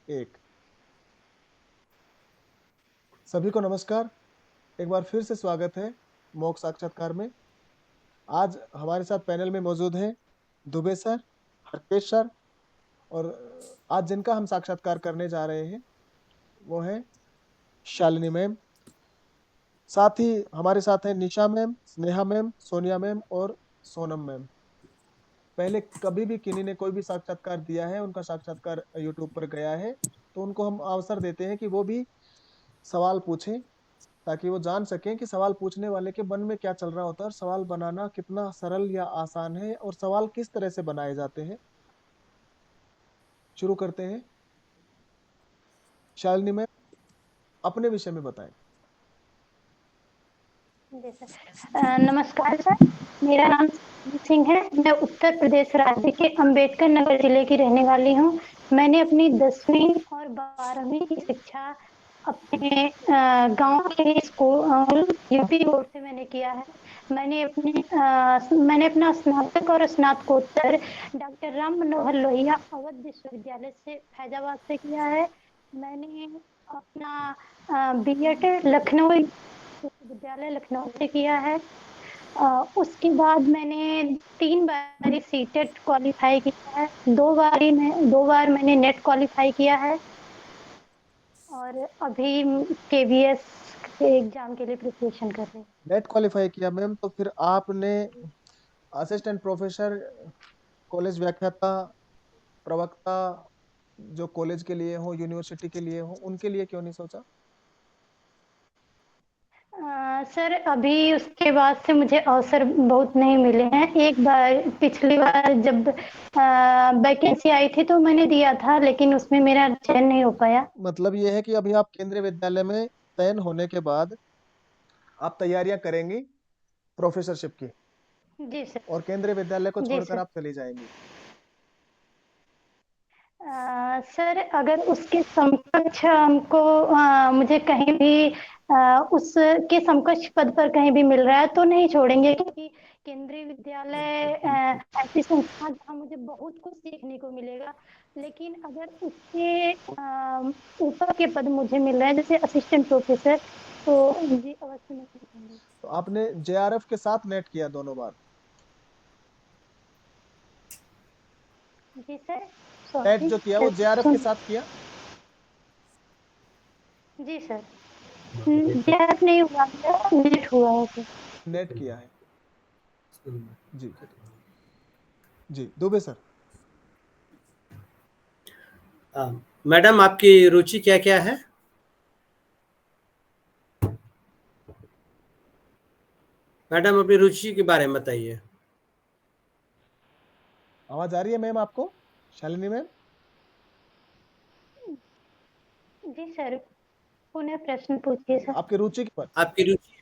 एक। सभी को नमस्कार। एक बार फिर से स्वागत है मॉक साक्षात्कार में। आज हमारे साथ पैनल में मौजूद हैं दुबे सर, हरकेश सर, और आज जिनका हम साक्षात्कार करने जा रहे हैं वो है शालिनी मैम। साथ ही हमारे साथ हैं Nisha ma'am, Sneha ma'am, Sonia ma'am और सोनम मैम। पहले कभी भी किन्हीं ने कोई भी साक्षात्कार दिया है, उनका साक्षात्कार यूट्यूब पर गया है, तो उनको हम अवसर देते हैं कि वो भी सवाल पूछें, ताकि वो जान सकें कि सवाल पूछने वाले के मन में क्या चल रहा होता है और सवाल बनाना कितना सरल या आसान है और सवाल किस तरह से बनाए जाते हैं। शुरू करते हैं। शालिनी मैम, अपने विषय में बताएं। जी सर। नमस्कार सर, मेरा नाम शालिनी सिंह है। मैं उत्तर प्रदेश राज्य के अंबेडकर नगर जिले की रहने वाली हूँ। मैंने अपनी 10वीं और 12वीं की शिक्षा अपने गांव के स्कूल यूपी बोर्ड से मैंने किया है। मैंने अपना स्नातक और स्नातकोत्तर डॉक्टर राम मनोहर लोहिया अवध विश्वविद्यालय से फैजाबाद से किया है। मैंने अपना बीएड लखनऊ विश्वविद्यालय लखनऊ से किया है। उसके बाद मैंने 3 बार सीटेट क्वालिफाई किया है। 2 बार मैंने नेट क्वालिफाई किया है और अभी केवीएस के एग्जाम के लिए प्रिपरेशन कर रही हूँ। नेट क्वालिफाई किया मैम, तो फिर आपने असिस्टेंट प्रोफेसर, कॉलेज व्याख्याता, प्रवक्ता जो कॉलेज के लिए हो, यूनिवर्सिटी के लिए हो, उनके लिए क्यों नहीं सोचा? सर अभी उसके बाद से मुझे अवसर बहुत नहीं मिले हैं। एक बार पिछली बार जब वैकेंसी आई थी तो मैंने दिया था, लेकिन उसमें मेरा चयन नहीं हो पाया। मतलब ये है कि अभी आप केंद्रीय विद्यालय में चयन होने के बाद आप तैयारियां करेंगी प्रोफेसरशिप की, जी सर। और केंद्रीय विद्यालय को जी छोड़कर सर। आप चली जाएंगी। सर अगर उसके समकक्ष हमको मुझे कहीं भी उसके समकक्ष पद पर कहीं भी मिल रहा है तो नहीं छोड़ेंगे, क्योंकि केंद्रीय विद्यालय ऐसी संस्था जहाँ मुझे बहुत कुछ सीखने को मिलेगा। लेकिन अगर उसके ऊपर के पद मुझे मिल रहे हैं जैसे असिस्टेंट प्रोफेसर, तो जी अवश्य मैं छोड़ूंगी। तो आपने जेआरएफ के साथ नेट किया दोनों बार? जी सर। नेट सॉरी जो किया वो सर। जेआरएफ के सुन। साथ किया? जी सर। जेआरएफ नहीं हुआ, मेरा नेट हुआ है सर। नेट किया है। जी जी, दुबे सर। मैडम आपकी रुचि क्या क्या है? मैडम अपनी रुचि के बारे में बताइए। आवाज आ रही है मैम आपको, शालिनी मैम? जी सर, पुनः प्रश्न पूछिए सर। आपकी रुचि पर। आपकी रुचि।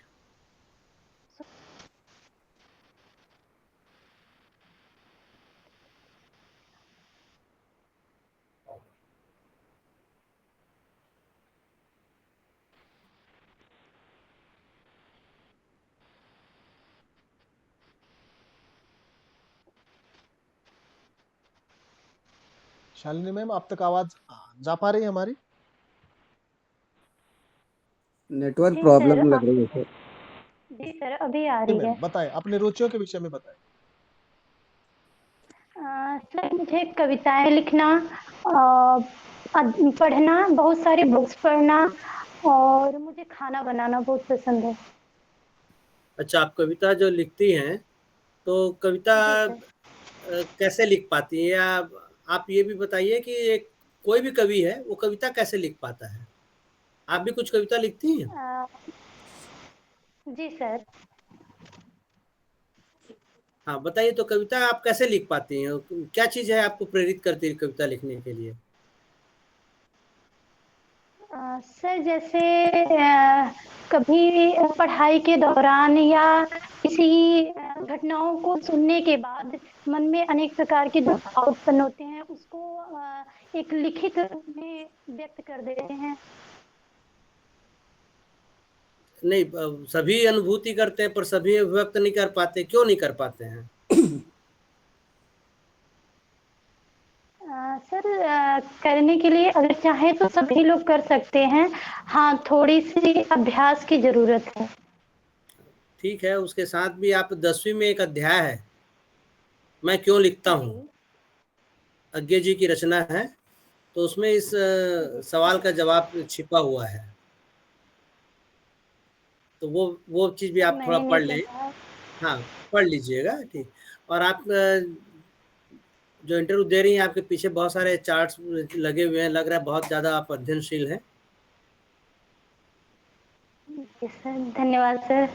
शालिनी मैम, आप तक आवाज जा पा रही है हमारी? नेटवर्क जी सर। प्रॉब्लम लग रही है सर। जी सर, अभी आ जी रही है। मैम, बताएं अपने रुचियों के विषय में बताएं। सर मुझे कविताएं लिखना, पढ़ना, बहुत सारी बुक्स पढ़ना, और मुझे खाना बनाना बहुत पसंद है। अच्छा, आप कविता जो लिखती हैं तो कविता जी सर। कैसे लिख पाती हैं? या आप ये भी बताइए कि एक कोई भी कवि है वो कविता कैसे लिख पाता है? आप भी कुछ कविता लिखती हैं? अ, जी सर। हाँ, बताइए तो कविता आप कैसे लिख पाती हैं? क्या चीज़ है आपको प्रेरित करती है कविता लिखने के लिए? सर जैसे कभी पढ़ाई के दौरान या किसी घटनाओं को सुनने के बाद मन में अनेक प्रकार के जो भाव उत्पन्न होते हैं उसको एक लिखित रूप में व्यक्त कर देते हैं। नहीं, सभी अनुभूति करते हैं पर सभी व्यक्त नहीं कर पाते, क्यों नहीं कर पाते हैं? सर करने के लिए अगर चाहे तो सभी लोग कर सकते हैं। हाँ, थोड़ी सी अभ्यास की जरूरत है। ठीक है, उसके साथ भी आप 10वीं में एक अध्याय है, मैं क्यों लिखता हूँ, जी अज्ञे जी की रचना है, तो उसमें इस जी सवाल का जवाब छिपा हुआ है, तो वो चीज़ भी सर, आप थोड़ा मैंने नहीं पढ़ लें। पढ़ा। हाँ, पढ़ लीजिएगा, ठीक। और आप जो इंटरव्यू दे रही हैं, आपके पीछे बहुत सारे चार्ट्स लगे हुए हैं, लग रहा है बहुत ज़्यादा आप अध्ययनशील हैं। जी सर, धन्यवाद सर।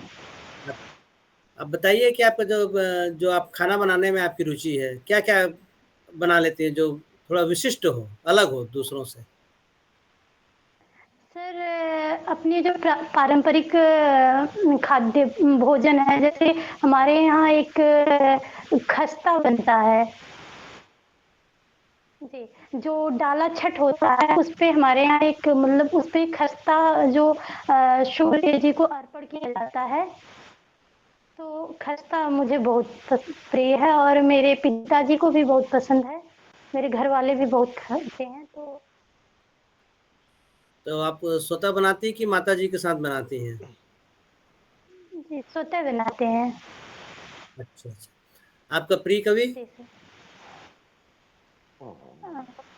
अब बताइए कि आपका जो आप खाना बनाने में आपकी रुचि है, क्या-क्या बना लेती हैं जो थोड़ा विशिष्ट हो, अलग हो दूसरों से? सर अपने जो पारंपरिक खाद्य भोजन है, जैसे हमारे यहाँ एक खस्ता बनता है जी, जो डाला छठ होता है उस पे हमारे यहाँ एक मतलब उस पे खस्ता जो सूर्य जी को अर्पण किया जाता है। तो खस्ता मुझे बहुत प्रिय है और मेरे पिताजी को भी बहुत पसंद है। मेरे घर वाले भी बहुत खाते हैं। तो आप स्वतः बनाती हैं कि माताजी के साथ बनाती हैं? जी, स्वतः बनाते हैं। अच्छा, अच्छा। आपका प्रिय कवि? जी सर।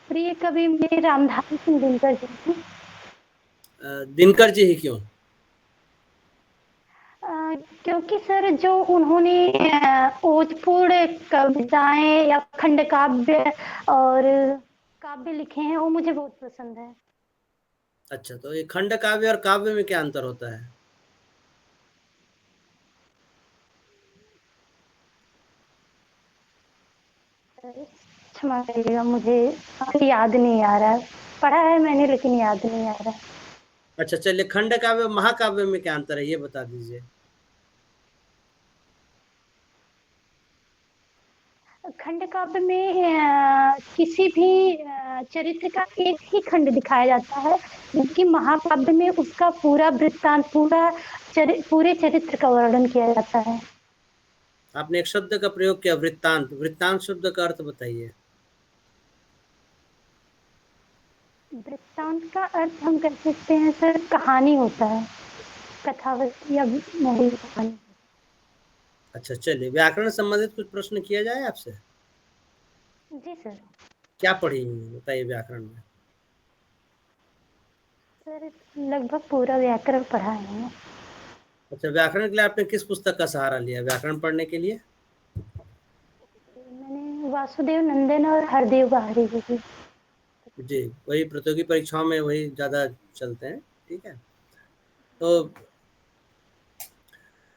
प्रिय कवि मेरे रामधारी सिंह दिनकर जी हैं। दिनकर जी ही क्यों? क्योंकि सर जो उन्होंने ओजपूर्ण कविताएं या खंड काव्य और काव्य लिखे हैं वो मुझे बहुत पसंद है। अच्छा, तो ये खंड काव्य और काव्य में क्या अंतर होता है? क्षमा करिएगा, मुझे अभी याद नहीं आ रहा है। पढ़ा है मैंने लेकिन याद नहीं आ रहा। अच्छा, चलिए, खंड काव्य और महाकाव्य में क्या अंतर है, ये बता दीजिए। खंड काव्य में किसी भी चरित्र का एक ही खंड दिखाया जाता है, जबकि महाकाव्य में उसका पूरा वृत्तांत पूरे चरित्र का वर्णन किया जाता है। आपने एक शब्द का प्रयोग किया, वृत्तांत। वृत्तांत शब्द का अर्थ बताइए। वृत्तांत का अर्थ हम कह सकते हैं सर, कहानी होता है, कथावत या मूवी कहानी। अच्छा, चलिए, व्याकरण संबंधित कुछ प्रश्न किया जाए आपसे? जी सर। क्या पढ़ी हैं, बताइए व्याकरण में? सर लगभग पूरा व्याकरण पढ़ा है। अच्छा, व्याकरण के लिए आपने किस पुस्तक का सहारा लिया व्याकरण पढ़ने के लिए? मैंने वासुदेव नंदन और हरदेव बहारी जी की। जी, वही प्रतियोगी परीक्षाओं में वही ज़्यादा चलते हैं, ठीक है। तो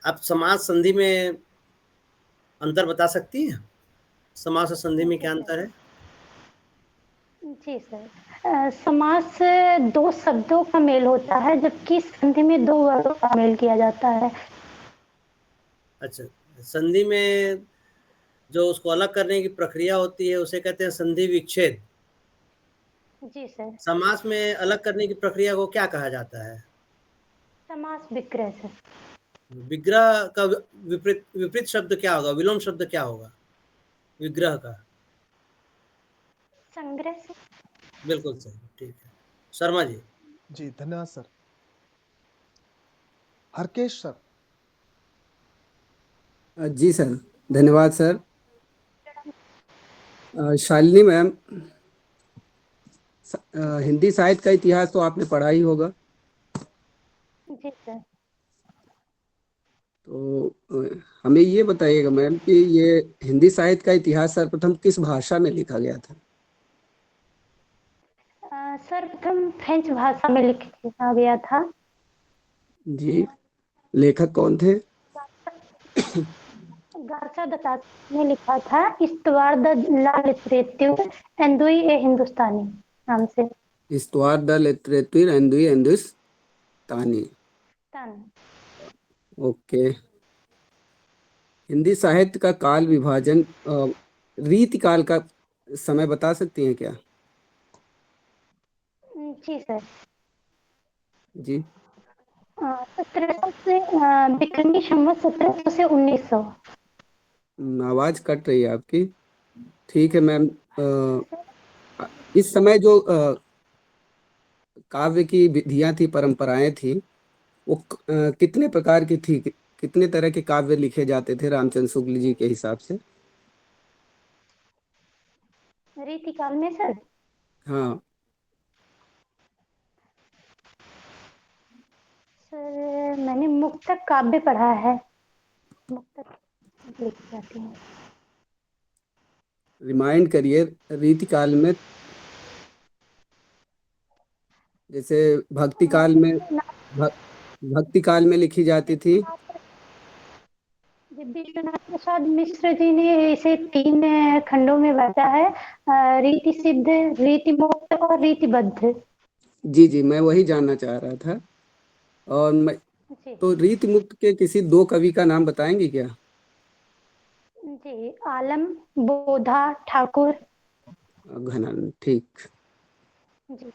आप समास संधि में अंतर बता सकती हैं? समास और संधि में जी क्या सर। अंतर है? जी सर, समास दो शब्दों का मेल होता है, जबकि संधि में दो वर्गों का मेल किया जाता है। अच्छा, संधि में जो उसको अलग करने की प्रक्रिया होती है उसे कहते हैं संधि विच्छेद। जी सर। समास में अलग करने की प्रक्रिया को क्या कहा जाता है? समास विग्रह सर। विग्रह का विपरीत विपरीत शब्द क्या होगा, विलोम शब्द क्या होगा विग्रह का? संग्रह सर। बिल्कुल सही, ठीक है। शर्मा जी। जी धन्यवाद सर। हरकेश सर। जी सर, धन्यवाद सर। शालिनी मैम, हिंदी साहित्य का इतिहास तो आपने पढ़ा ही होगा। जी सर। तो हमें ये बताइएगा मैम कि ये हिंदी साहित्य का इतिहास सर्वप्रथम किस भाषा में लिखा गया था? सर प्रथम फ्रेंच भाषा में लिखा गया था। जी, लेखक कौन थे? गार्सा दताती ने लिखा था, इस्तवार द ला लिटरेतुर एंदुई ए हिंदुस्तानी नाम से। हिस्टोयर द लिटरेचर एंड हिंदुस्तानी। तन। ओके। हिंदी साहित्य का काल विभाजन, रीति काल का समय बता सकती हैं क्या? जी सर। जी, 1700 से विक्रमी संवत 1700 से 1900। आवाज कट रही है आपकी। ठीक है मैम। इस समय जो काव्य की विधियां थी, परंपराएं थी, वो कितने प्रकार की थी? कितने तरह के काव्य लिखे जाते थे रामचंद्र शुक्ल जी के हिसाब से? रीतिकाल में सर? हाँ। सर मैंने मुक्तक काव्य पढ़ा है, मुक्तक लिखी जाती है। रिमाइंड करिए, रीतिकाल में जैसे भक्ति काल में, भ- भक्ति काल में लिखी जाती थी। विश्वनाथ प्रसाद मिश्र जी ने इसे 3 खंडों में बांटा है, रीति सिद्ध, रीति मुक्त और रीतिबद्ध। जी जी, मैं वही जानना चाह रहा था। और मैं जी तो रीति मुक्त के किसी 2 कवि का नाम बताएंगे क्या? जी, आलम, बोधा, ठाकुर। घनानंद, ठीक। जी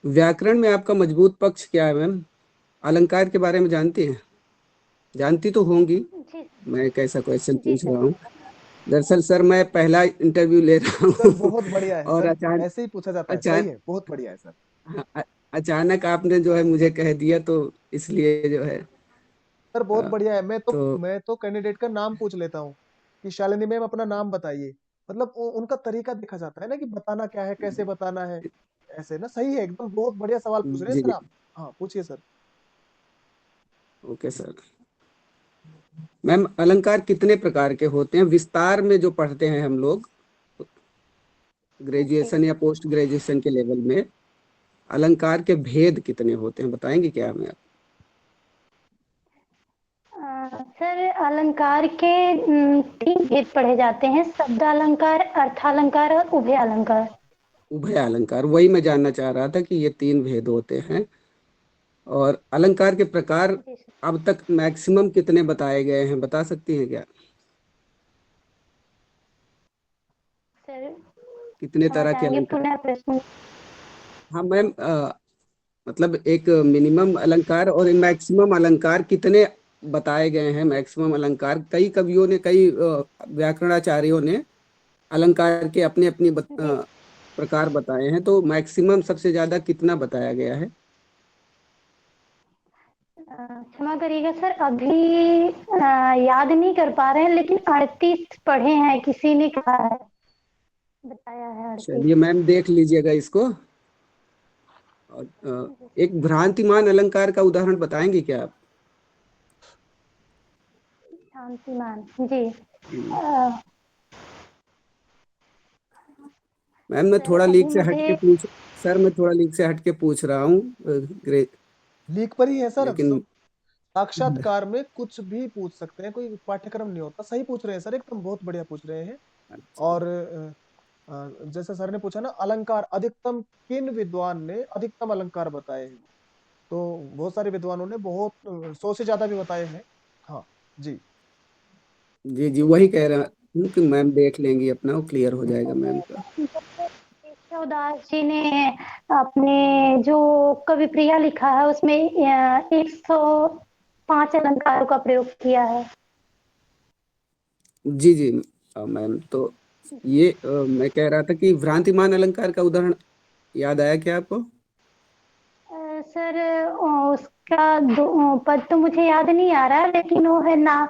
व्याकरण में आपका मजबूत पक्ष क्या है मैम? अलंकार के बारे में जानती हैं? जानती तो होंगी, जी मैं कैसा क्वेश्चन जी पूछ सर। रहा हूँ। दरअसल सर, मैं पहला इंटरव्यू ले रहा सर हूँ बहुत बढ़िया है और सर, ऐसे ही पूछा जाता है, सही अचानक है, बहुत बढ़िया है सर। अचानक आपने जो है मुझे कह दिया, तो इसलिए जो है सर बहुत बढ़िया है। मैं तो तो मैं तो कैंडिडेट का नाम पूछ लेता हूँ कि शालिनी मैम अपना नाम बताइए। मतलब उनका तरीका देखा जाता है ना कि बताना क्या है, कैसे बताना है। ऐसे ना, सही है एकदम, बहुत बढ़िया सवाल पूछ रहे हैं जी सर जी, आप। हाँ पूछिए सर। Okay sir. मैम, अलंकार कितने प्रकार के होते हैं? विस्तार में जो पढ़ते हैं हम लोग जी ग्रेजुएशन या पोस्ट ग्रेजुएशन के लेवल में, अलंकार के भेद कितने होते हैं, बताएंगे क्या हमें आप? सर अलंकार के 3 भेद पढ़े जाते हैं, शब्द अलंकार, अर्थालंकार और उभय अलंकार। उभय अलंकार, वही मैं जानना चाह रहा था कि ये 3 भेद होते हैं। और अलंकार के प्रकार जी सर। अब तक मैक्सिमम कितने बताए गए हैं, बता सकती हैं क्या? सर कितने क्षमा तरह के चाहेंगे, अलंकार? पुनः प्रश्न? हाँ मैम, मतलब एक मिनिमम अलंकार और मैक्सिमम अलंकार कितने बताए गए हैं? मैक्सिमम अलंकार, कई कवियों ने, कई व्याकरणाचार्यों ने अलंकार के अपने अपनी जी प्रकार बताए हैं, तो मैक्सिमम सबसे ज्यादा कितना बताया गया है? क्षमा करिएगा सर, अभी याद नहीं कर पा रहे हैं, लेकिन 38 पढ़े हैं, किसी ने कहा है, बताया है 38। चलिए मैम, देख लीजिएगा इसको। और एक भ्रांतिमान अलंकार का उदाहरण बताएंगे क्या आप? शांतिमान जी। हम्म। अ, मैम, मैं सर थोड़ा लीक अभी से हटके मुझे पूछ सर, मैं थोड़ा लीक से हटके पूछ रहा हूँ। लीक पर ही है सर। लेकिन साक्षात्कार में कुछ भी पूछ सकते हैं, कोई पाठ्यक्रम नहीं होता। सही पूछ रहे हैं सर, एकदम बहुत बढ़िया पूछ रहे हैं। अच्छा, और जैसे सर ने पूछा ना, अलंकार अधिकतम किन विद्वान ने अधिकतम अलंकार बताए हैं, तो बहुत सारे विद्वानों ने बहुत 100 से ज्यादा भी बताए हैं। हाँ जी। जी जी, वही कह रहा हूँ कि मैम देख लेंगी अपना, वो क्लियर हो जाएगा मैम का। केशवदास जी ने अपने जो कवि प्रिया लिखा है उसमें 105 अलंकारों का प्रयोग किया है। जी जी, मैम तो ये मैं कह रहा था कि भ्रांतिमान अलंकार का उदाहरण याद आया क्या आपको? सर उसका पद तो मुझे याद नहीं आ रहा, लेकिन वो है ना,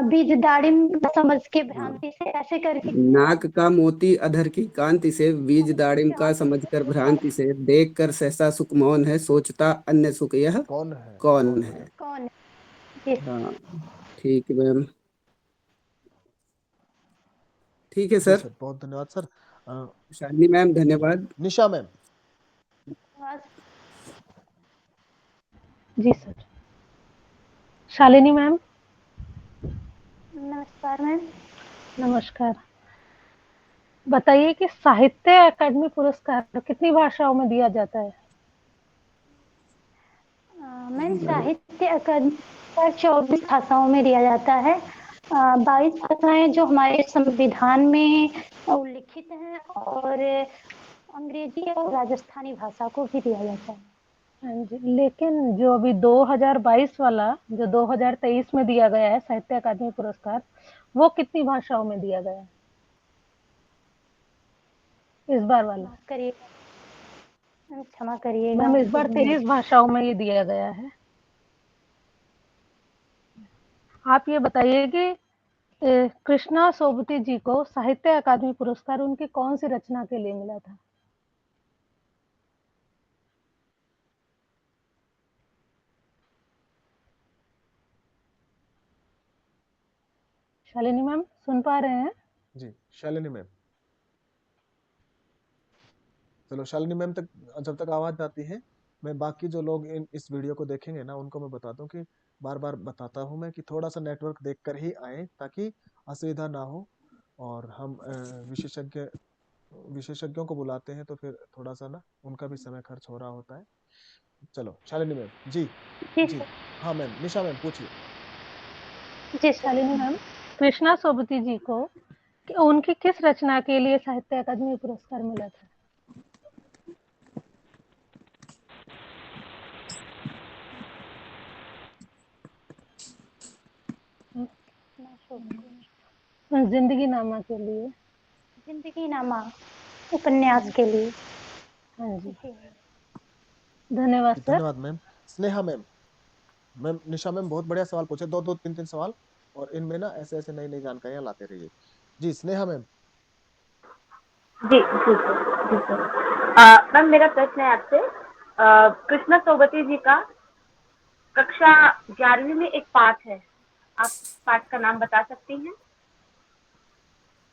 बीज दाड़िम समझ के हाँ, भ्रांति से ऐसे करके। नाक का मोती अधर की कांति से, बीज दाड़िम का समझकर भ्रांति से, देख कर सहसा सुख मौन है, सोचता अन्य सुख यह कौन है, कौन कौन है। है। कौन है? जी हाँ, ठीक है मैम। ठीक है जी सर। सर, बहुत धन्यवाद सर। शालिनी मैम, धन्यवाद। निशा मैम। जी सर। शालिनी मैम। नमस्कार मैम। नमस्कार। बताइए कि साहित्य अकादमी पुरस्कार कितनी भाषाओं में दिया जाता है? मैम साहित्य अकादमी पर 24 भाषाओं में दिया जाता है। 22 भाषाएं जो हमारे संविधान में उल्लिखित हैं, और अंग्रेजी और राजस्थानी भाषा को भी दिया जाता है। हाँ जी, लेकिन जो अभी 2022 वाला, जो 2023 में दिया गया है साहित्य अकादमी पुरस्कार, वो कितनी भाषाओं में दिया गया है? इस बार वाला? माफ करिएगा, क्षमा करिएगा। मैम इस बार 23 भाषाओं में ये दिया गया है। आप ये बताइए कि कृष्णा सोबती जी को साहित्य अकादमी पुरस्कार उनकी कौन सी रचना के लिए मिला था? शालिनी मैम सुन पा रहे हैं? जी शालिनी मैम। चलो शालिनी मैम तक जब तक आवाज आती है, मैं बाकी जो लोग इस वीडियो को देखेंगे ना, उनको मैं बता दूं कि बार बार बताता हूं मैं कि थोड़ा सा नेटवर्क देखकर ही आए, ताकि असुविधा ना हो। और हम विशेषज्ञों को बुलाते हैं तो फिर थोड़ा सा ना उनका भी समय खर्च हो रहा होता है। चलो शालिनी मैम। जी जी जी। सर। हाँ मैम, निशा मैम पूछिए। जी सर। शालिनी मैम, कृष्णा सोबती जी को उनकी किस रचना के लिए साहित्य अकादमी पुरस्कार मिला था? जिंदगी नामा के लिए। जिंदगी नामा उपन्यास के लिए। हाँ जी, जी धन्यवाद सर। धन्यवाद मैम। स्नेहा मैम। मैम निशा मैम बहुत बढ़िया सवाल पूछे, दो दो तीन तीन सवाल, और इनमें ना ऐसे ऐसे नई नई जानकारियां लाते रहिए। जी स्नेहा मैम। जी जी सर, जी सर। मैम मेरा प्रश्न है आपसे। कृष्णा सोबती जी का कक्षा 11वीं में एक पाठ है, आप पाठ का नाम बता सकती हैं?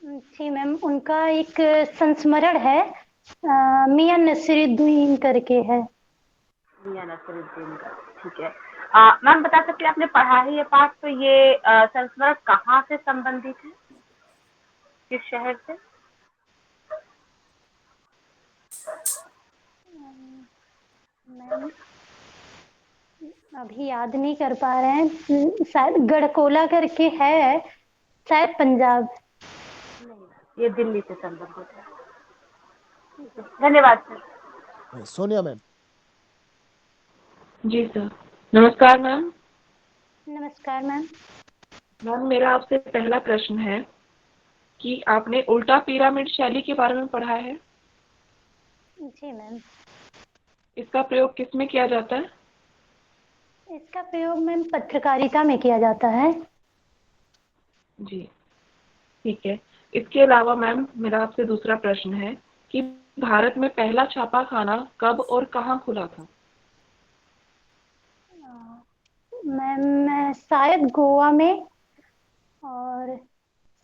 जी मैम, उनका एक संस्मरण है, मियां नसीरुद्दीन करके है। मियां नसीरुद्दीन का, ठीक है। मैम बता सकते हैं, आपने पढ़ा है ये पाठ, तो ये संस्मरण कहाँ से संबंधित है, किस शहर से? मैम अभी याद नहीं कर पा रहे हैं, शायद गढ़कोला करके है, शायद पंजाब। नहीं, ये दिल्ली से संबंधित है। धन्यवाद सर। सोनिया मैम। जी सर। नमस्कार मैम। नमस्कार मैम। मैम मेरा आपसे पहला प्रश्न है कि आपने उल्टा पिरामिड शैली के बारे में पढ़ा है? जी मैम। इसका प्रयोग किस में किया जाता है? इसका प्रयोग मैम पत्रकारिता में किया जाता है। जी ठीक है। इसके अलावा मैम मेरा आपसे दूसरा प्रश्न है कि भारत में पहला छापा खाना कब और कहाँ खुला था? मैम शायद गोवा में, और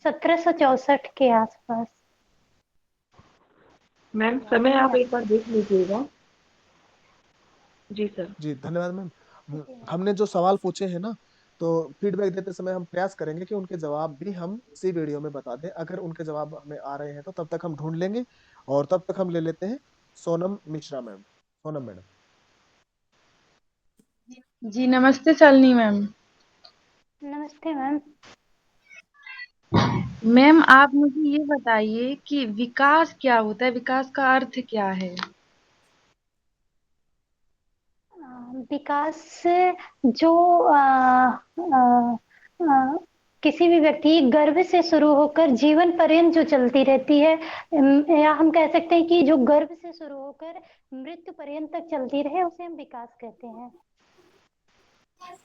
1764 के आसपास। मैम समय आप एक बार देख लीजिएगा। जी सर। जी धन्यवाद मैम। हमने जो सवाल पूछे हैं ना, तो फीडबैक देते समय हम प्रयास करेंगे कि उनके जवाब भी हम इसी वीडियो में बता दें। अगर उनके जवाब हमें आ रहे हैं तो तब तक हम ढूंढ लेंगे, और तब तक हम ले लेते हैं सोनम मिश्रा मैम। सोनम मैडम। जी नमस्ते शालिनी मैम। नमस्ते मैम। मैम आप मुझे ये बताइए कि विकास क्या होता है, विकास का अर्थ क्या है? विकास जो किसी भी व्यक्ति गर्भ से शुरू होकर जीवन पर्यंत जो चलती रहती है, या हम कह सकते हैं कि जो गर्भ से शुरू होकर मृत्यु पर्यंत तक चलती रहे, उसे हम विकास कहते हैं।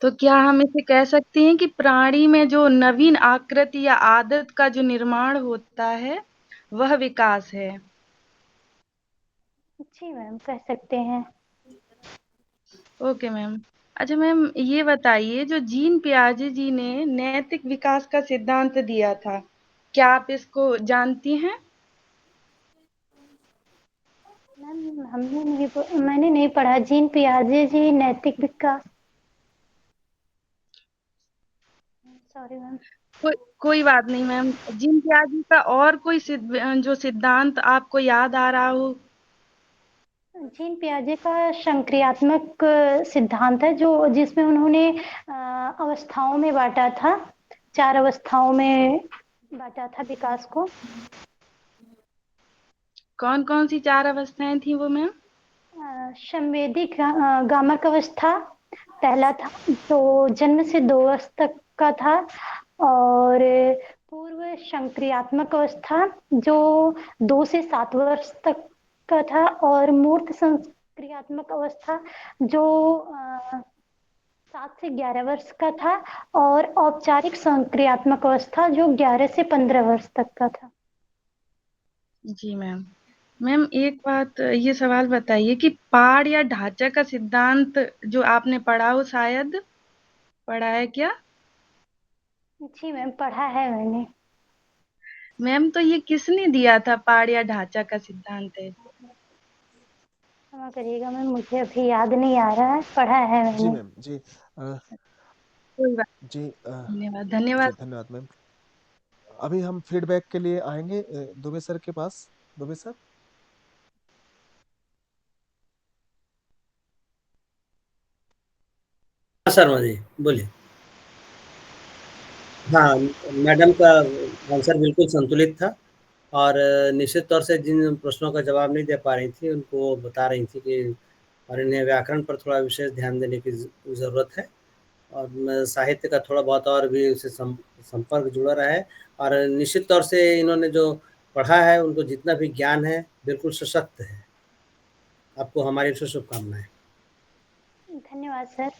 तो क्या हम इसे कह सकते हैं कि प्राणी में जो नवीन आकृति या आदत का जो निर्माण होता है वह विकास है? जी मैम, कह सकते हैं। Okay ma'am. अच्छा मैम ये बताइए, जो जीन पियाजे जी ने नैतिक विकास का सिद्धांत दिया था, क्या आप इसको जानती हैं? मैम मैंने नहीं पढ़ा। जीन पियाजे जी नैतिक विकास। Sorry ma'am. कोई बात नहीं मैम। जीन पियाजे का और कोई जो सिद्धांत आपको याद आ रहा हो? जीन पियाजे का संक्रियात्मक सिद्धांत है, जो जिसमें उन्होंने अवस्थाओं में बांटा था, 4 अवस्थाओं में बांटा था विकास को। कौन कौन सी 4 अवस्थाएं थी वो मैम? संवेदी गामक अवस्था पहला था, जो जन्म से 2 वर्ष तक का था, और पूर्व संक्रियात्मक अवस्था जो 2 से 7 वर्ष तक का था, और मूर्त संक्रियात्मक अवस्था जो 7 से 11 वर्ष का था, और औपचारिक संक्रियात्मक अवस्था जो 11 से 15 वर्ष तक का था। जी मैम। मैम एक बात, ये सवाल बताइए कि पाड़ या ढांचा का सिद्धांत जो आपने पढ़ा हो, शायद पढ़ा है क्या? जी मैम, पढ़ा है मैंने। मैम तो ये किसने दिया था, पाड़ या ढांचा का सिद्धांत है? क्षमा करिएगा मैम, मुझे अभी याद नहीं आ रहा है, पढ़ा है जी मैंने। मैम। जी कोई बात, जी धन्यवाद जी धन्यवाद। धन्यवाद मैम। अभी हम फीडबैक के लिए आएंगे दुबे सर के पास। दुबे सर। शर्मा जी बोलिए। हाँ, मैडम का आंसर बिल्कुल संतुलित था और निश्चित तौर से जिन प्रश्नों का जवाब नहीं दे पा रही थी उनको वो बता रही थी कि और इन्हें व्याकरण पर थोड़ा विशेष ध्यान देने की ज़रूरत है और साहित्य का थोड़ा बहुत और भी उससे संपर्क जुड़ा रहा है और निश्चित तौर से इन्होंने जो पढ़ा है उनको जितना भी ज्ञान है बिल्कुल सशक्त है। आपको हमारी से शुभकामनाएं। धन्यवाद सर।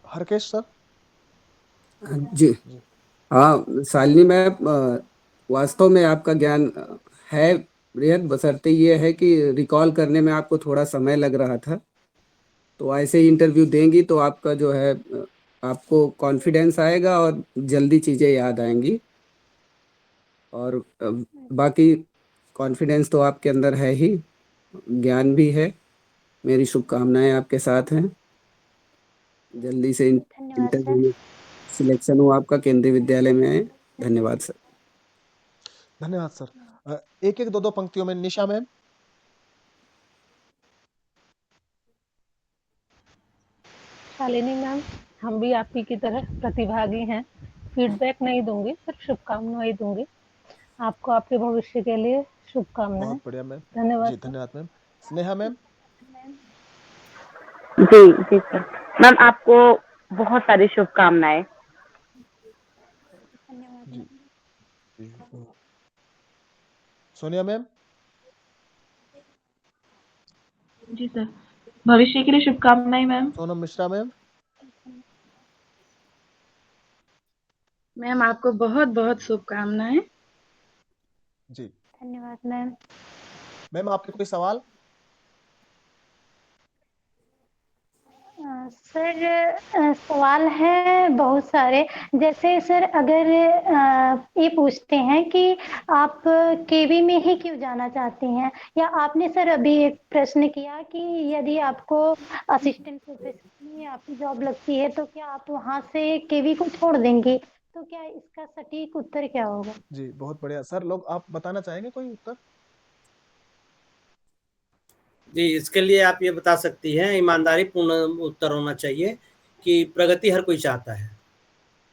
हरकेश सर। जी हाँ शालिनी मैम, वास्तव में आपका ज्ञान है बृहद, बशर्ते ये है कि रिकॉल करने में आपको थोड़ा समय लग रहा था। तो ऐसे ही इंटरव्यू देंगी तो आपका जो है आपको कॉन्फिडेंस आएगा और जल्दी चीज़ें याद आएंगी। और बाकी कॉन्फिडेंस तो आपके अंदर है ही, ज्ञान भी है। मेरी शुभकामनाएं आपके साथ हैं। जल्दी से धन्यवाद सर। इंटरव्यू में सिलेक्शन हो आपका, केंद्रीय विद्यालय में आए। धन्यवाद सर। धन्यवाद सर। एक एक दो दो पंक्तियों में निशा मैम। शालिनी मैम, हम भी आपकी की तरह प्रतिभागी हैं। फीडबैक नहीं दूंगी, सिर्फ शुभकामनाएं दूंगी। आपको आपके भविष्य के लिए शुभकामनाएं। बहुत बढ़िया मैम। धन्यवाद जी सर। धन्यवाद मैम। स्नेहा मैम। जी जी सर। मैम आपको बहुत सारी शुभकामनाएं। धन्यवाद जी मैम। जी। सोनिया मैम। जी सर, भविष्य के लिए शुभकामनाएं ma'am. Sonam Mishra ma'am. Ma'am आपको बहुत बहुत शुभकामनाएं। जी धन्यवाद मैम। मैम आपके कोई सवाल? सर सवाल है बहुत सारे। जैसे सर अगर ये पूछते हैं कि आप केवी में ही क्यों जाना चाहती हैं, या आपने सर अभी एक प्रश्न किया कि यदि आपको असिस्टेंट प्रोफेसर में आपकी जॉब लगती है तो क्या आप वहां से केवी को छोड़ देंगी, तो क्या इसका सटीक उत्तर क्या होगा? जी बहुत बढ़िया सर। लोग आप बताना चाहेंगे कोई उत्तर? जी, इसके लिए आप ये बता सकती हैं, ईमानदारी पूर्ण उत्तर होना चाहिए कि प्रगति हर कोई चाहता है।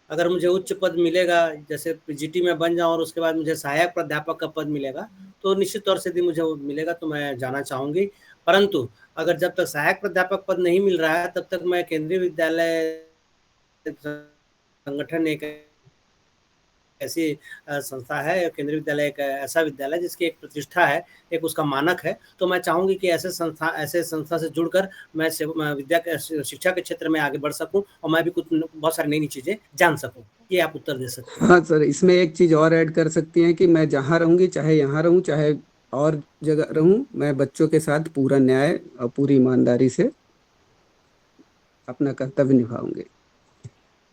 अगर मुझे उच्च पद मिलेगा, जैसे पीजीटी में बन जाऊँ और उसके बाद मुझे सहायक प्राध्यापक का पद मिलेगा, तो निश्चित तौर से यदि मुझे वो मिलेगा तो मैं जाना चाहूँगी। परंतु अगर जब तक सहायक प्राध्यापक पद नहीं मिल रहा है, तब तक मैं केंद्रीय विद्यालय संगठन एक ऐसी संस्था है, केंद्रीय विद्यालय एक ऐसा विद्यालय जिसकी एक प्रतिष्ठा है, एक उसका मानक है। तो मैं चाहूँगी कि ऐसे संस्था से जुड़कर मैं शिक्षा के क्षेत्र में आगे बढ़ सकूँ और मैं भी कुछ बहुत सारी नई-नई चीज़ें जान सकूँ। ये आप उत्तर दे सकते हैं। हाँ सर, इसमें एक चीज़ और ऐड कर सकती हैं कि मैं जहाँ रहूँगी, चाहे यहाँ रहूँ, चाहे और जगह रहूँ, मैं बच्चों के साथ पूरा न्याय और पूरी ईमानदारी से अपना कर्तव्य निभाऊंगे।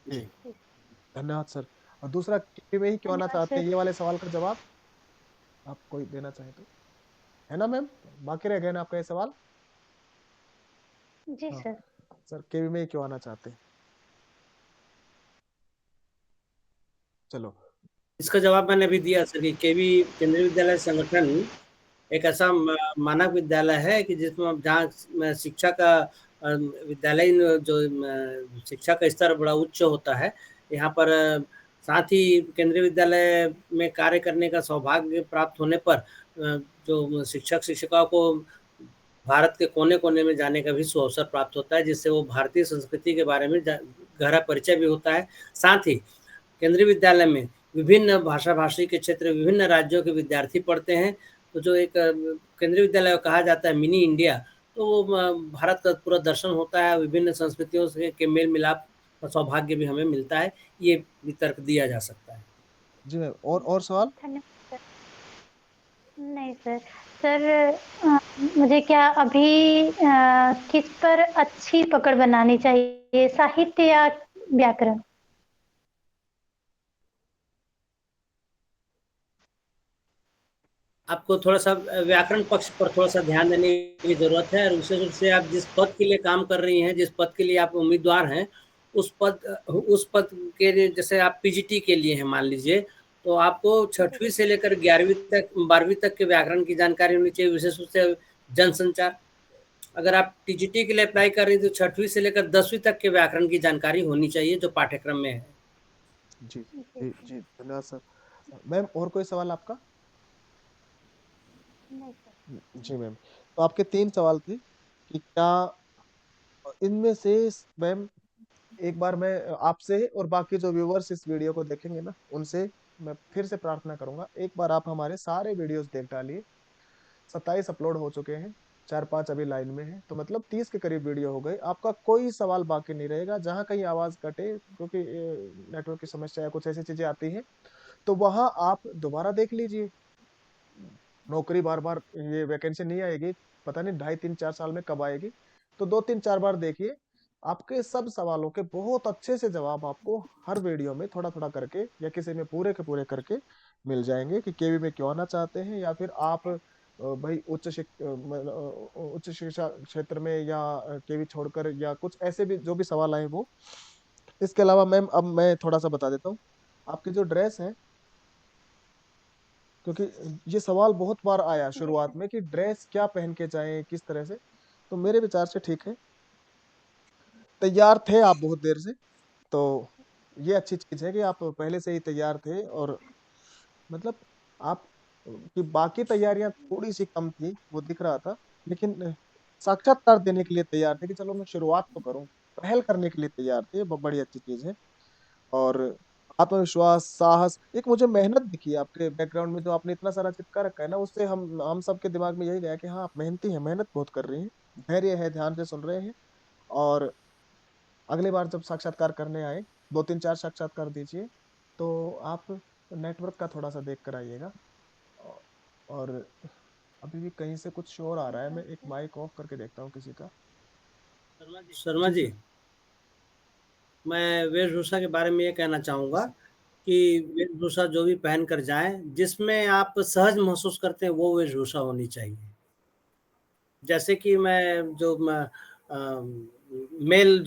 जी धन्यवाद सर। और दूसरा, केवी में ही क्यों आना धन्यवाद चाहते हैं, सर। ये वाले सवाल का जवाब आप कोई देना चाहे तो? है ना मैम? बाकी रह गए ना आपका ये सवाल? जी हाँ सर। सर, केवी में ही क्यों आना चाहते हैं? चलो। इसका जवाब मैंने अभी दिया सर कि केवी केंद्रीय विद्यालय संगठन एक ऐसा मानक विद्यालय है कि जिसमें जहाँ शिक्षा का विद्यालय जो शिक्षा का स्तर बड़ा उच्च होता है। यहाँ पर साथ ही केंद्रीय विद्यालय में कार्य करने का सौभाग्य प्राप्त होने पर जो शिक्षक शिक्षिकाओं को भारत के कोने-कोने में जाने का भी सुअवसर प्राप्त होता है, जिससे वो भारतीय संस्कृति के बारे में गहरा परिचय भी होता है। साथ ही केंद्रीय विद्यालय में विभिन्न भाषा-भाषी के क्षेत्र, विभिन्न राज्यों के विद्यार्थी पढ़ते हैं। तो जो एक केंद्रीय विद्यालय कहा जाता है मिनी इंडिया, तो वो भारत का पूरा दर्शन होता है, विभिन्न संस्कृतियों से के मेल-मिलाप का सौभाग्य भी हमें मिलता है। ये भी तर्क दिया जा सकता है। जी मैम, और सवाल? धन्यवाद सर। नहीं सर। सर मुझे क्या अभी किस पर अच्छी पकड़ बनानी चाहिए, साहित्य या व्याकरण? आपको थोड़ा-सा व्याकरण पक्ष पर थोड़ा-सा ध्यान देने की ज़रूरत है और विशेष रूप से आप जिस पद के लिए काम कर रही हैं, जिस पद के लिए आप उम्मीदवार हैं, उस पद के लिए जैसे आप पीजीटी के लिए हैं मान लीजिए, तो आपको 6वीं से लेकर 11वीं तक 12वीं तक के व्याकरण की जानकारी होनी चाहिए, विशेष रूप से जनसंचार। अगर आप टीजीटी के लिए अप्लाई कर रही हैं, तो 6वीं से लेकर 10वीं तक के व्याकरण की जानकारी होनी चाहिए, जो पाठ्यक्रम में है। जी, जी, जी, धन्यवाद सर। मैम और कोई सवाल आपका? नहीं सर। जी मैम, तो आपके 3 सवाल थे कि क्या इनमें से मैम एक बार मैं आपसे और बाकी जो व्यूअर्स इस वीडियो को देखेंगे ना, उनसे मैं फिर से प्रार्थना करूंगा, एक बार आप हमारे सारे वीडियोस देख डालिए। 27 अपलोड हो चुके हैं, 4-5 अभी लाइन में है, तो मतलब 30 के करीब वीडियो हो गई। आपका कोई सवाल बाकी नहीं रहेगा। जहां कहीं आवाज कटे क्योंकि नेटवर्क की समस्या या कुछ ऐसी चीजें आती हैं, तो वहां आप दोबारा देख लीजिए। नौकरी बार बार ये वैकेंसी नहीं आएगी, पता नहीं 2.5-3-4 साल में कब आएगी। तो 2-3-4 बार देखिए, आपके सब सवालों के बहुत अच्छे से जवाब आपको हर वीडियो में थोड़ा थोड़ा करके या किसी में पूरे के पूरे करके मिल जाएंगे कि केवी में क्यों आना चाहते हैं, या फिर आप भाई उच्च शिक्षा क्षेत्र में या केवी छोड़कर या कुछ ऐसे भी जो भी सवाल आए वो। इसके अलावा मैम अब मैं थोड़ा सा बता देता हूँ, आपकी जो ड्रेस है, क्योंकि ये सवाल बहुत बार आया जी शुरुआत सर। में कि ड्रेस क्या पहन के जाएं, किस तरह से। तो मेरे विचार से ठीक है, तैयार थे आप बहुत देर से, तो ये अच्छी चीज है कि आप पहले से ही तैयार थे। और मतलब आप की बाकी तैयारियां थोड़ी सी कम थी वो दिख रहा था, लेकिन साक्षात्कार देने के लिए तैयार थे कि चलो मैं शुरुआत तो करूं, पहल करने के लिए तैयार थे। ये बड़ी अच्छी चीज है। और आत्मविश्वास, साहस, एक मुझे मेहनत दिखी है आपके बैकग्राउंड में, जो आपने इतना सारा चिपका रखा है ना, उससे हम सबके दिमाग में यही गया कि हाँ आप मेहनती हैं, मेहनत बहुत कर रही हैं, धैर्य है, ध्यान से सुन रहे हैं। और अगली बार जब साक्षात्कार करने आए, 2-3-4 साक्षात्कार दीजिए, तो आप नेटवर्क का थोड़ा सा देख कर आइएगा। और अभी भी कहीं से कुछ शोर आ रहा है, मैं एक माइक ऑफ करके देखता हूँ किसी का। शर्मा जी जी, सर। मैं वेशभूषा के बारे में ये कहना जी चाहूँगा सर। कि वेशभूषा जो भी पहन कर जाएँ, जिसमें आप सहज महसूस करते हैं, वो वेशभूषा होनी चाहिए। जैसे कि मैं जो मेल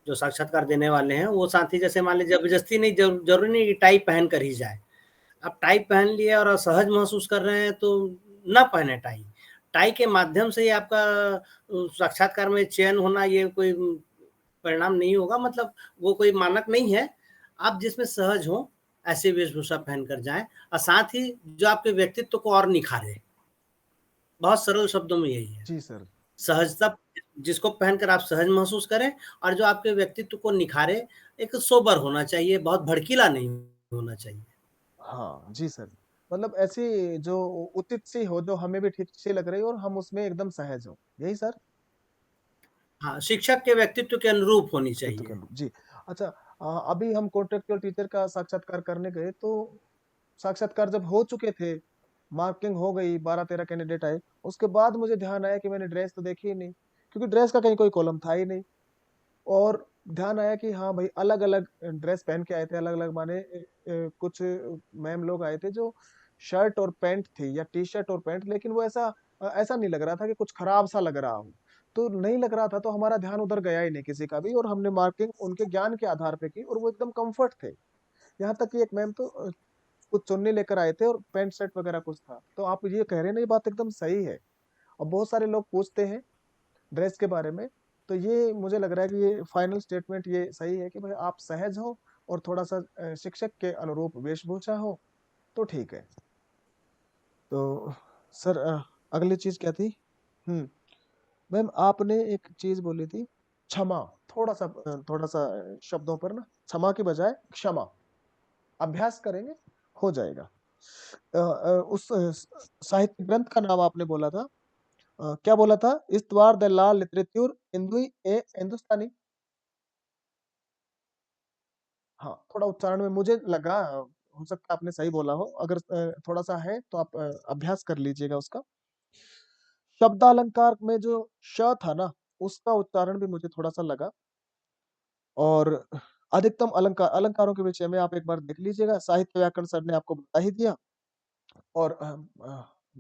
जो साक्षात्कार देने वाले हैं, वो साथी जैसे मान लीजिए ज़बरदस्ती नहीं, ज़रूरी नहीं कि टाई पहन कर ही जाए। आप टाई पहन लिए और असहज महसूस कर रहे हैं, तो ना पहने टाई। टाई के माध्यम से ही आपका साक्षात्कार में चयन होना, ये कोई परिणाम नहीं होगा, मतलब वो कोई मानक नहीं है। आप जिसमें सहज हों, ऐसी वेशभूषा पहन कर जाएँ और साथ ही जो आपके व्यक्तित्व को और निखारे। बहुत सरल शब्दों में यही है। जी सर। सहजता, जिसको पहनकर आप सहज महसूस करें और जो आपके व्यक्तित्व को निखारे, एक सोबर होना चाहिए, बहुत भड़कीला नहीं होना चाहिए। हाँ जी सर, मतलब ऐसी जो उचित सी हो, जो हमें भी ठीक सी लग रही हो और हम उसमें एकदम सहज हो, यही सर। हाँ, शिक्षक के व्यक्तित्व के अनुरूप होनी व्यक्तित्व के चाहिए। अनुरूप, जी। अच्छा, अभी हम कॉन्ट्रेक्चुअल टीचर का साक्षात्कार करने गए, तो साक्षात्कार जब हो चुके थे, मार्किंग हो गई, 12-13 कैंडिडेट आए, उसके बाद मुझे ध्यान आया कि मैंने ड्रेस तो देखी ही नहीं, क्योंकि ड्रेस का कहीं कोई कॉलम था ही नहीं। और ध्यान आया कि हाँ भाई, अलग अलग ड्रेस पहन के आए थे, अलग अलग माने कुछ मैम लोग आए थे जो शर्ट और पैंट थी या टी शर्ट और पैंट, लेकिन वो ऐसा नहीं लग रहा था कि कुछ खराब सा लग रहा हो। तो नहीं लग रहा था, तो हमारा ध्यान उधर गया ही नहीं किसी का भी, और हमने मार्किंग उनके ज्ञान के आधार पे की, और वो एकदम कंफर्ट थे। यहाँ तक कि एक मैम तो कुछ चुन्नी लेकर आए थे और पैंट शर्ट वगैरह कुछ था। तो आप ये कह रहे हैं ना, ये बात एकदम सही है। और बहुत सारे लोग पूछते हैं ड्रेस के बारे में, तो ये मुझे लग रहा है कि ये फाइनल स्टेटमेंट ये सही है कि भाई आप सहज हो और थोड़ा सा शिक्षक के अनुरूप वेशभूषा हो, तो ठीक है। तो सर अगली चीज क्या थी? हम्म मैम आपने एक चीज बोली थी, क्षमा। थोड़ा सा शब्दों पर ना, क्षमा की बजाय क्षमा। अभ्यास करेंगे हो जाएगा। उस साहित्य ग्रंथ का नाम आपने बोला था, क्या बोला था? इस्तवार द ला लिटरेचर हिंदुई ए हिंदुस्तानी। हाँ, थोड़ा उच्चारण में मुझे लगा, हो सकता है आपने सही बोला हो। अगर थोड़ा सा है तो आप अभ्यास कर लीजिएगा उसका। शब्दालंकार में जो श था ना, उसका उच्चारण भी मुझे थोड़ा सा लगा। और अधिकतम अलंकार, अलंकारों के विषय में आप एक बार देख लीजिएगा, साहित्य व्याकरण सर ने आपको बता ही दिया। और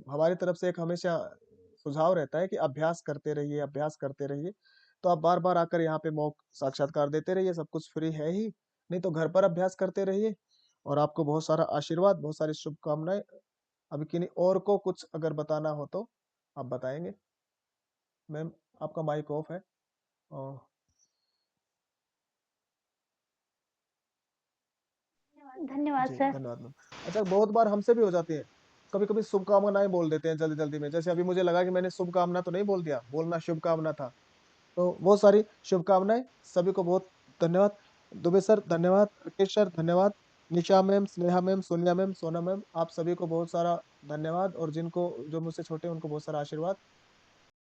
हमारी तरफ से एक हमेशा सुझाव रहता है कि अभ्यास करते रहिए, अभ्यास करते रहिए। तो आप बार बार आकर यहाँ पे मॉक साक्षात्कार देते रहिए, सब कुछ फ्री है ही, नहीं तो घर पर अभ्यास करते रहिए। और आपको बहुत सारा आशीर्वाद, बहुत सारी शुभकामनाएं। अभी किन्हीं और को कुछ अगर बताना हो तो आप बताएंगे। मैम, आपका माइक ऑफ है। और धन्यवाद जी, सर। धन्यवाद मैम। अच्छा, बहुत बार हमसे भी हो जाती है, कभी कभी शुभकामनाएं बोल देते हैं जल्दी जल्दी में। जैसे अभी मुझे लगा कि मैंने शुभकामना तो नहीं बोल दिया, बोलना शुभकामना था। तो बहुत सारी शुभकामनाएं सभी को। बहुत धन्यवाद दुबे सर, धन्यवाद राकेश सर, धन्यवाद Nisha ma'am, Sneha ma'am, Sonia ma'am, Sona ma'am, आप सभी को बहुत सारा धन्यवाद। और जिनको जो मुझसे छोटे हैं उनको बहुत सारा आशीर्वाद।